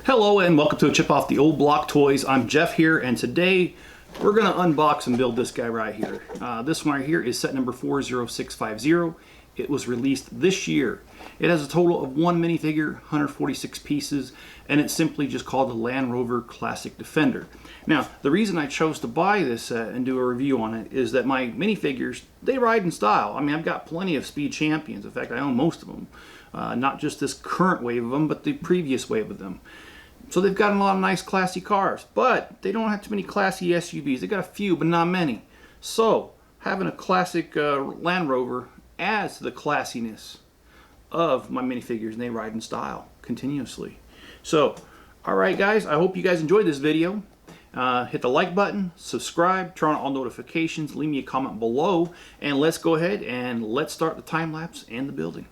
Hello and welcome to a Chip Off the Old Block Toys. I'm Jeff here, and today we're going to unbox and build this guy right here. This one right here is set number 40650. It was released this year. It has a total of one minifigure, 146 pieces, and it's simply just called the Land Rover Classic Defender. Now, the reason I chose to buy this set and do a review on it is that my minifigures, they ride in style. I mean, I've got plenty of Speed Champions. In fact, I own most of them. Not just this current wave of them, but the previous wave of them. So they've got a lot of nice classy cars, but they don't have too many classy SUVs. They've got a few, but not many. So having a classic Land Rover adds to the classiness of my minifigures, and they ride in style continuously. So, alright guys, I hope you guys enjoyed this video. Hit the like button, subscribe, turn on all notifications, leave me a comment below, and let's go ahead and let's start the time lapse and the building.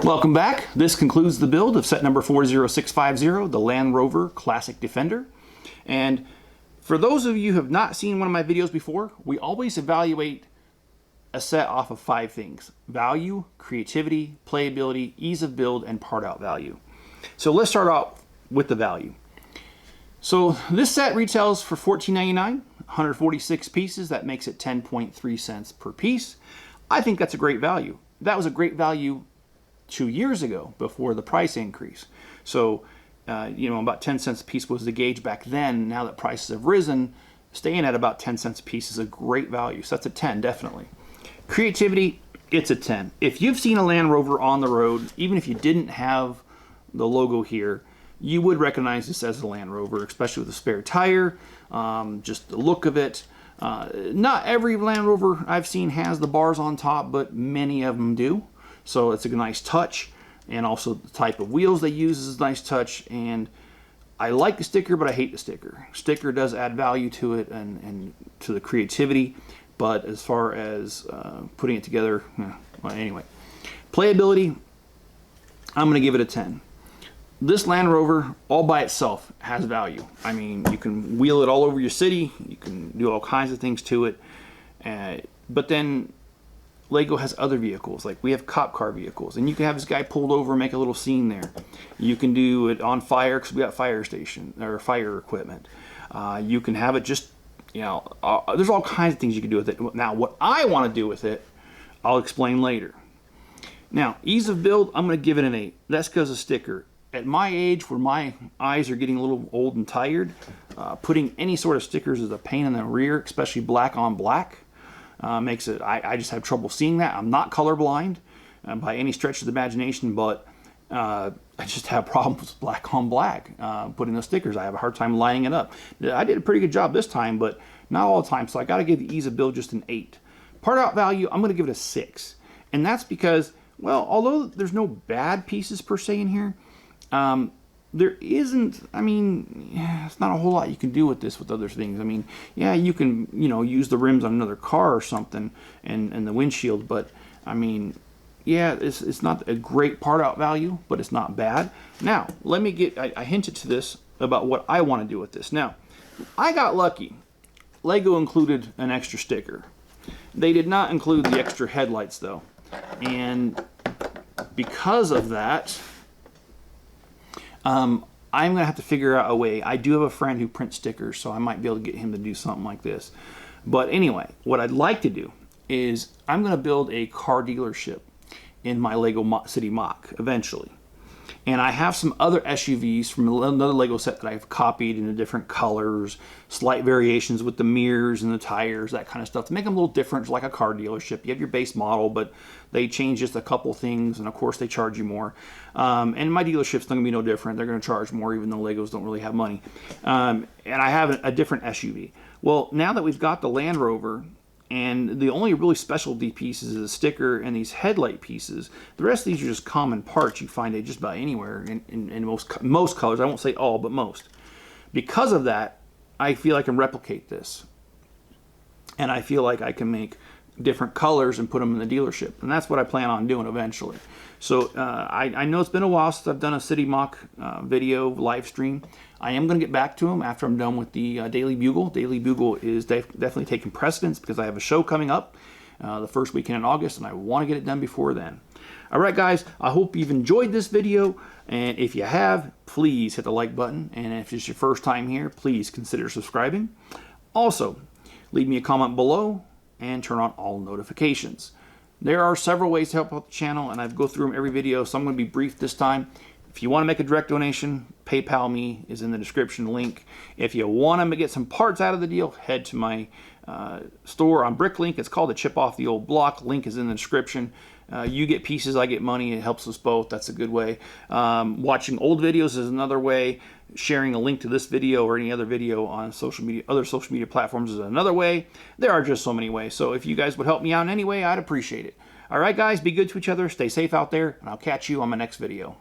Welcome back. This concludes the build of set number 40650, the Land Rover Classic Defender. And for those of you who have not seen one of my videos before, we always evaluate a set off of 5 things: value, creativity, playability, ease of build, and part out value. So let's start out with the value. So this set retails for $14.99, 146 pieces. That makes it 10.3 cents per piece. I think that's a great value. That was a great value 2 years ago before the price increase. So, about 10 cents a piece was the gauge back then. Now that prices have risen, staying at about 10 cents a piece is a great value. So that's a 10, definitely. Creativity, it's a 10. If you've seen a Land Rover on the road, even if you didn't have the logo here, you would recognize this as a Land Rover, especially with the spare tire, just the look of it. Not every Land Rover I've seen has the bars on top, but many of them do. So it's a nice touch, and also the type of wheels they use is a nice touch. And I like the sticker, but I hate the sticker. Sticker does add value to it and to the creativity, but as far as putting it together, well, anyway. Playability, I'm going to give it a 10. This Land Rover, all by itself, has value. I mean, you can wheel it all over your city, you can do all kinds of things to it, but then Lego has other vehicles, like we have cop car vehicles, and you can have this guy pulled over and make a little scene there. You can do it on fire because we got fire station or fire equipment. You can have it just, there's all kinds of things you can do with it. Now, what I want to do with it, I'll explain later. Now, ease of build, I'm going to give it an 8. That's because of sticker. At my age, where my eyes are getting a little old and tired, putting any sort of stickers is a pain in the rear, especially black on black. Makes it, I just have trouble seeing that. I'm not colorblind by any stretch of the imagination, but I just have problems with black on black, putting those stickers. I have a hard time lining it up. I did a pretty good job this time, but not all the time, so I got to give the ease of build just an 8. Part out value, I'm going to give it a 6. And that's because, well, although there's no bad pieces per se in here, there isn't, it's not a whole lot you can do with this with other things. I mean, yeah, you can, use the rims on another car or something and the windshield, but I mean, yeah, it's not a great part out value, but it's not bad. Now, let me get, I hinted to this about what I want to do with this. Now, I got lucky. Lego included an extra sticker. They did not include the extra headlights though. And because of that, I'm going to have to figure out a way. I do have a friend who prints stickers, so I might be able to get him to do something like this. But anyway, what I'd like to do is I'm going to build a car dealership in my Lego City Mock eventually. And I have some other SUVs from another Lego set that I've copied into different colors, slight variations with the mirrors and the tires, that kind of stuff, to make them a little different, like a car dealership. You have your base model, but they change just a couple things, and of course they charge you more. And my dealership's not going to be no different. They're going to charge more, even though Legos don't really have money. And I have a different SUV. Well, now that we've got the Land Rover, and the only really specialty pieces is the sticker and these headlight pieces. The rest of these are just common parts you find just about anywhere in most colors. I won't say all, but most. Because of that, I feel I can replicate this. And I feel like I can make different colors and put them in the dealership. And that's what I plan on doing eventually. So I know it's been a while since I've done a City Mock video live stream. I am going to get back to them after I'm done with the Daily Bugle. Daily Bugle is definitely taking precedence because I have a show coming up the first weekend in August, and I want to get it done before then. All right, guys, I hope you've enjoyed this video, and if you have, please hit the like button, and if it's your first time here, please consider subscribing. Also, leave me a comment below and turn on all notifications. There are several ways to help out the channel, and I go through them every video, so I'm going to be brief this time. If you want to make a direct donation, PayPal me is in the description link. If you want to get some parts out of the deal, head to my store on Bricklink. It's called the Chip Off the Old Block. Link is in the description. You get pieces, I get money. It helps us both. That's a good way. Watching old videos is another way. Sharing a link to this video or any other video on social media, other social media platforms is another way. There are just so many ways. So if you guys would help me out in any way, I'd appreciate it. All right, guys, be good to each other. Stay safe out there, and I'll catch you on my next video.